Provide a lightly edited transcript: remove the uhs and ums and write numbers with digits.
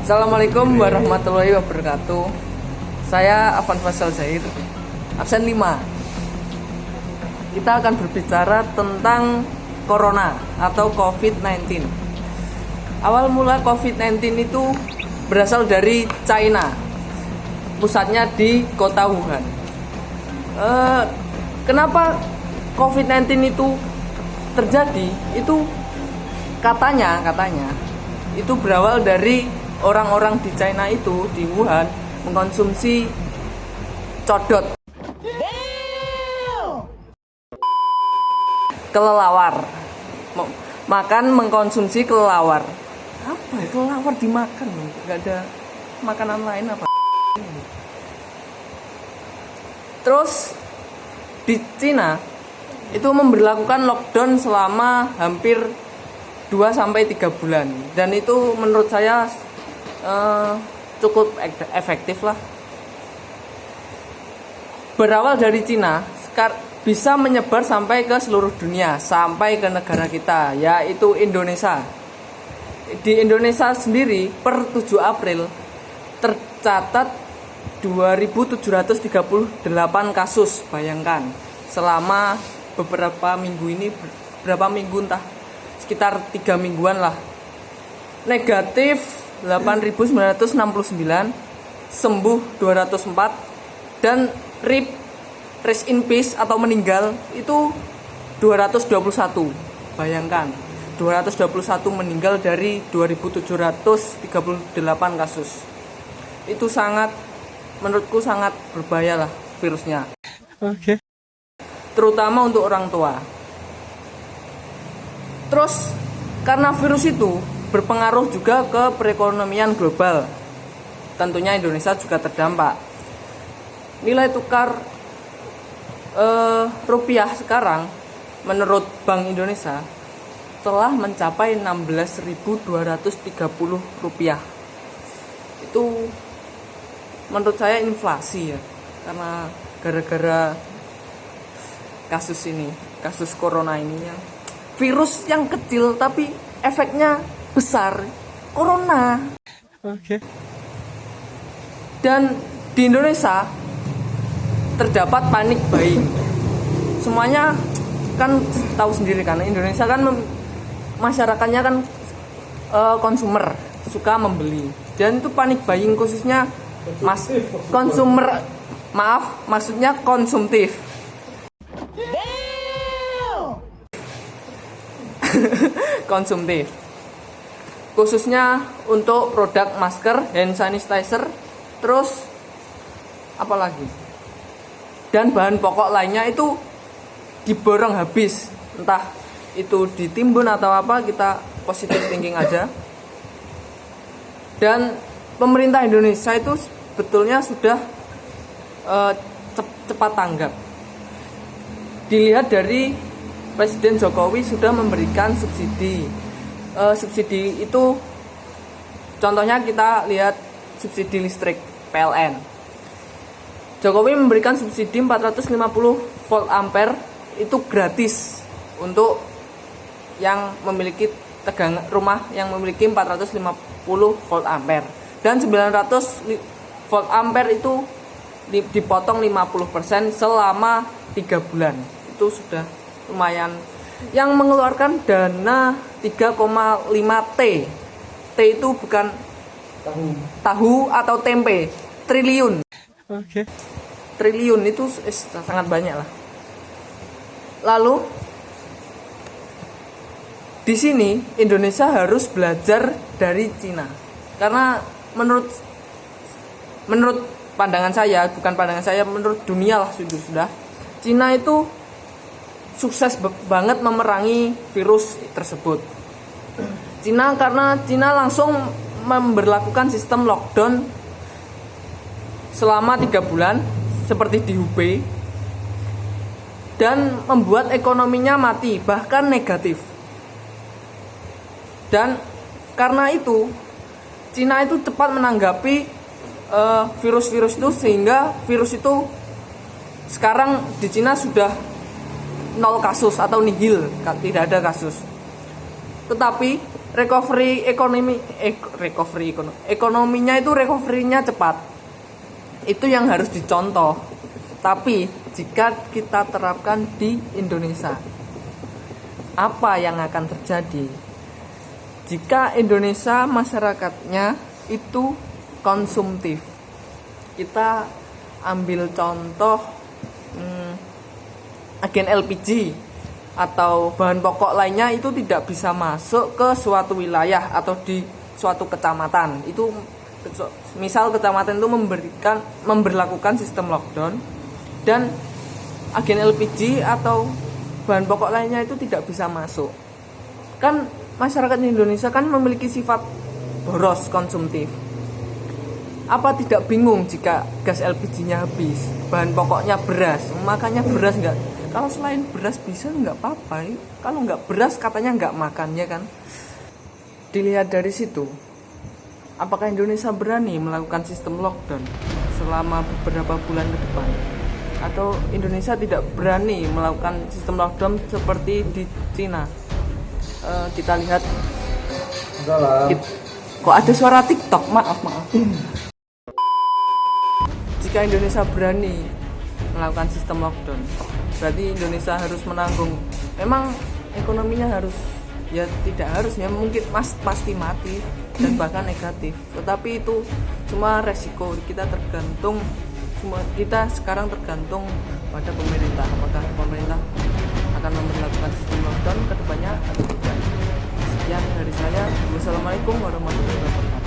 Assalamualaikum warahmatullahi wabarakatuh. Saya Afan Faisal Zahir, absen 5. Kita akan berbicara tentang Corona atau COVID-19. Awal mula COVID-19 itu berasal dari China, pusatnya di kota Wuhan. Kenapa COVID-19 itu terjadi? Itu katanya itu berawal dari orang-orang di China itu, di Wuhan, mengkonsumsi codot, kelelawar, mengkonsumsi kelelawar. Apa ya, kelelawar dimakan? Gak ada makanan lain apa? Terus di Cina itu memberlakukan lockdown selama hampir 2-3 bulan, dan itu menurut saya cukup efektif lah. Berawal dari Cina, bisa menyebar sampai ke seluruh dunia, sampai ke negara kita, yaitu Indonesia. Di Indonesia sendiri per 7 April tercatat 2.738 kasus. Bayangkan, selama beberapa minggu ini, entah sekitar 3 mingguan lah. Negatif 8.969, sembuh 204, dan rest in peace atau meninggal itu 221. Bayangkan, 221 meninggal dari 2.738 kasus. Itu menurutku sangat berbahaya lah virusnya. Oke. Terutama untuk orang tua. Terus karena virus itu berpengaruh juga ke perekonomian global. Tentunya Indonesia juga terdampak. Nilai tukar rupiah sekarang menurut Bank Indonesia telah mencapai 16.230 rupiah. Itu menurut saya inflasi ya, karena gara-gara kasus corona ini, yang virus yang kecil tapi efeknya besar, corona. Oke. Dan di Indonesia terdapat panic buying. Semuanya kan tahu sendiri kan, Indonesia kan masyarakatnya kan konsumer, suka membeli. Dan itu panic buying khususnya maksudnya konsumtif. Konsumtif. Khususnya untuk produk masker, hand sanitizer, terus apalagi, dan bahan pokok lainnya itu diborong habis. Entah itu ditimbun atau apa, kita positive thinking aja. Dan pemerintah Indonesia itu sebetulnya sudah cepat tanggap. Dilihat dari Presiden Jokowi sudah memberikan subsidi. Subsidi itu contohnya kita lihat subsidi listrik PLN. Jokowi memberikan subsidi 450 volt ampere itu gratis untuk yang memiliki rumah yang memiliki 450 volt ampere, dan 900 volt ampere itu dipotong 50% selama 3 bulan. Itu sudah lumayan. Yang mengeluarkan dana 3,5 T. T itu bukan tahu atau tempe, triliun. Oke. Triliun itu sangat banyak lah. Lalu di sini Indonesia harus belajar dari Cina. Karena menurut pandangan saya, bukan pandangan saya, menurut dunia lah sudah. Cina itu sukses banget memerangi virus tersebut. Karena Cina langsung memberlakukan sistem lockdown selama 3 bulan seperti di Hubei, dan membuat ekonominya mati, bahkan negatif. Dan karena itu Cina itu cepat menanggapi virus-virus itu, sehingga virus itu sekarang di Cina sudah 0 kasus atau nihil, tidak ada kasus. Tetapi ekonominya itu recovery-nya cepat. Itu yang harus dicontoh. Tapi jika kita terapkan di Indonesia, apa yang akan terjadi? Jika Indonesia masyarakatnya itu konsumtif, kita ambil contoh agen LPG atau bahan pokok lainnya itu tidak bisa masuk ke suatu wilayah atau di suatu kecamatan. Itu misal kecamatan itu memberlakukan sistem lockdown dan agen LPG atau bahan pokok lainnya itu tidak bisa masuk. Kan masyarakat Indonesia kan memiliki sifat boros konsumtif. Apa tidak bingung jika gas LPG-nya habis, bahan pokoknya beras, makanya beras enggak. Kalau selain beras bisa enggak apa-apa. Kalau enggak beras katanya enggak makan, ya kan? Dilihat dari situ, apakah Indonesia berani melakukan sistem lockdown selama beberapa bulan ke depan? Atau Indonesia tidak berani melakukan sistem lockdown seperti di Cina? Kita lihat. Enggak lah. Kok ada suara TikTok? Maaf. Jika Indonesia berani melakukan sistem lockdown, berarti Indonesia harus menanggung. Memang ekonominya harus, ya tidak harus, ya mungkin pasti mati dan bahkan negatif. Tetapi itu cuma resiko. Kita sekarang tergantung pada pemerintah. Apakah pemerintah akan memperlakukan sistem lockdown ke depannya atau tidak. Sekian dari saya. Wassalamualaikum warahmatullahi wabarakatuh.